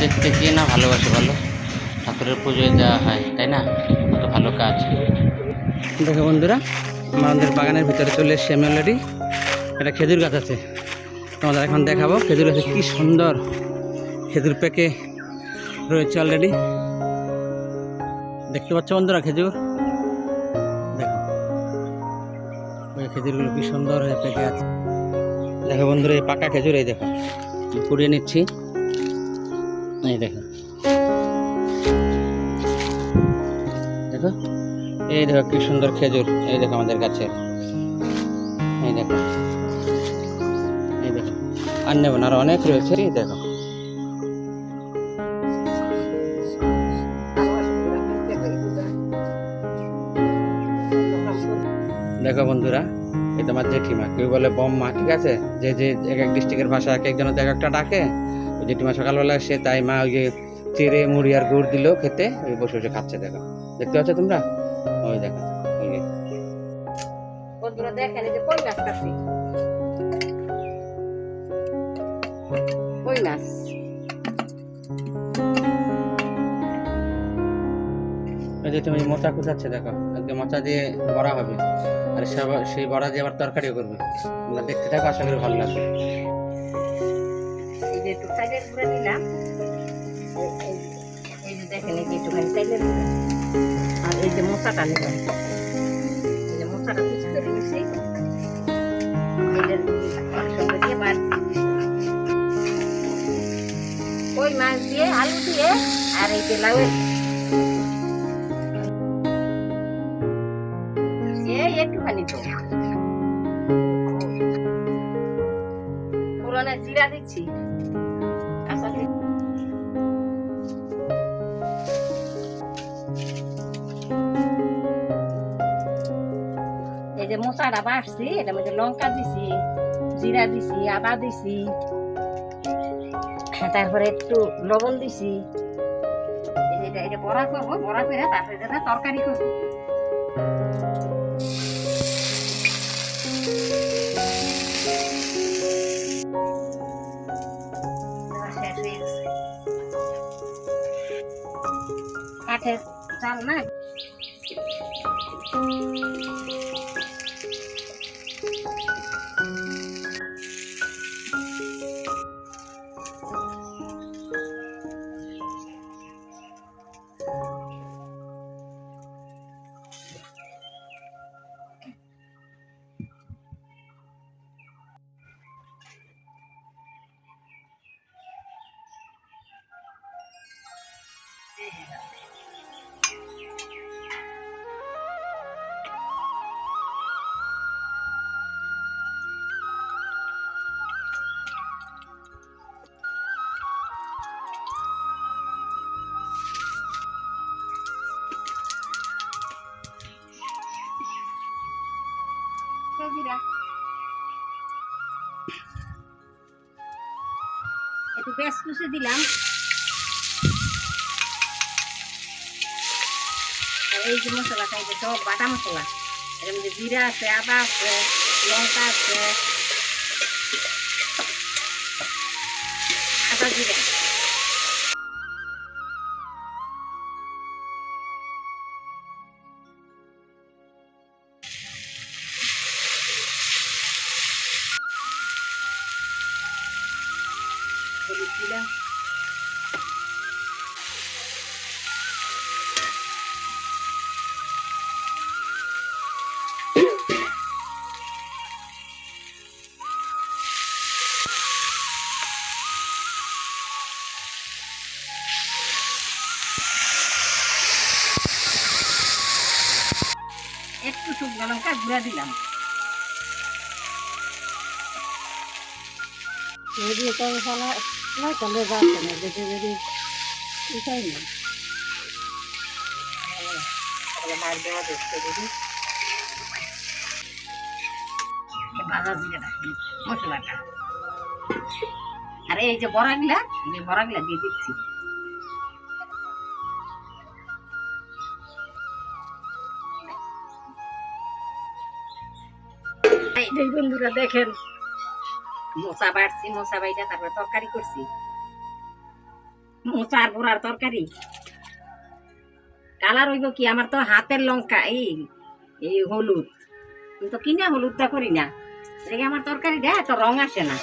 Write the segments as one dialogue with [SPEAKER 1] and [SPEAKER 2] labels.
[SPEAKER 1] দেখতে কে না ভালোবাসে বলো, ঠাকুরের পুজোয় দেওয়া হয় তাই না, কত ভালো কাজ। দেখো বন্ধুরা, আমাদের বাগানের ভিতরে চলে এসছি আমি অলরেডি। একটা খেজুর গাছ আছে, তোমাদের এখন দেখাবো। খেজুর গাছে কি সুন্দর খেজুর পেকে রয়েছে অলরেডি, দেখতে পাচ্ছ বন্ধুরা খেজুর। দেখো ওই খেজুরগুলো কি সুন্দর হয়ে পেকে আছে। দেখো বন্ধুরা, এই পাকা খেজুর, এই দেখো কুড়িয়ে নিচ্ছি। এই দেখো, দেখো এই দেখো কি সুন্দর খেজুর। এই দেখো আমাদের গাছের, এই দেখো, এই দেখো। আর নেব না, আরো অনেক রয়েছে। এই দেখো, দেখো বন্ধুরা, এই তোমার জেঠিমা, কেউ বলে বম্মা, ঠিক আছে, যে যে এক এক ডিস্ট্রিক্টের ভাষা এক একজন এক একটা ডাকে। ওই জেঠিমা সকালবেলা আসে, তাই মা ওই যে চিড়ে মুড়ি আর গুড় দিল খেতে, ওই বসে বসে খাচ্ছে। দেখো, দেখতে পাচ্ছ তোমরা? ওই দেখো, ওই যে
[SPEAKER 2] বন্ধুরা দেখেন, এই যে কই মাছ কাটছি, কই মাছ।
[SPEAKER 1] ওই যে তুমি মোচা কুচাচ্ছে, দেখো আজকে মোচা দিয়ে বড়া হবে, আর সেই বড়া দিয়ে আবার তরকারিও করবে। তোমরা দেখতে থাকো, আশা করি ভালো লাগবে।
[SPEAKER 2] এই যে একটু চাইলের গুঁড়া দিলাম, এই যে দেখেন, এই যে একটুখানি চাইলের গুঁড়া, আর এই যে মশাটা নিলাম, এই যে মশাটা কুচি করে নিয়েছি, একসঙ্গে দিয়ে বাদ কই মাছ দিয়ে আলু দিয়ে, আর এই যে লাউ একটুখানি তো পুরোনো জিরা দিচ্ছি। এই যে মশলাটা বাটছি, এটার মধ্যে লঙ্কা দিছি, জিরা দিছি, আদা দিছি, তারপরে একটু লবণ দিছি। এটা বড়া করবো, বড়া করে তারপরে এটা তরকারি করবো। কাঠের চাল না, একটু পেঁয়াজ কুচি দিলাম, আর এই যে মশলাটা, এই যে সব বাটা মশলা, এর মধ্যে জিরা আছে, আদা আছে, লঙ্কা আছে, আদা জিরা, হলুদ দিলাম, একটু শুকনো লঙ্কা গুঁড়া দিলাম। যদি এটা মশলা না তাহলে যাচ্ছে না, যদি যদি উঠাই না মার দেওয়া দেখতে যদি ভাজা জিরাটা মশলাটা, আর এই যে বড়াগুলা, এই বড়াগুলা দিয়ে দিচ্ছি। এই বন্ধুরা দেখেন, মশা বাড়ছি, মশা বাইটা তারপরে তরকারি করছি। মোচার বোড়ার তরকারি কালার হইব কি? আমার তো হাতের লঙ্কা, এই এই হলুদ, আমি তো কিনা হলুদটা করি না, দেখে আমার তরকারিটা এত রং আসে না,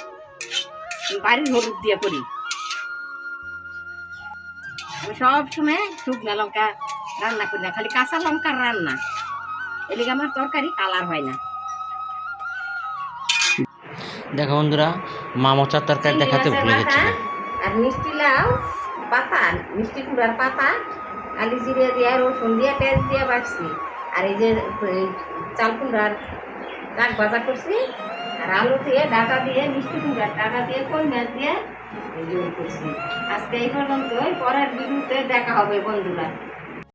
[SPEAKER 2] আমি বাড়ির হলুদ দিয়ে করি। আমি সব সময় শুকনা লঙ্কা রান্না করি না, খালি কাঁচা লঙ্কার রান্না, এদিকে আমার তরকারি কালার হয় না।
[SPEAKER 1] দেখো বন্ধুরা, মা মোচার তরকারি দেখাতে ভুলে গেছিলাম।
[SPEAKER 2] আর মিষ্টি লাউ পাতা, মিষ্টি কুমড়ার পাতা, কালি জিরে দিয়ে রসুন দিয়ে পেঁয়াজ দিয়ে বাটছি, আর এই যে চাল কুমড়ার শাক ভাজা করছি, আর আলু দিয়ে ডাটা দিয়ে মিষ্টি কুমড়ার ডাটা দিয়ে কই মাছ দিয়ে জোর করছি। আজকে এই পর্যন্ত, পরের ভিডিওতে দেখা হবে বন্ধুরা।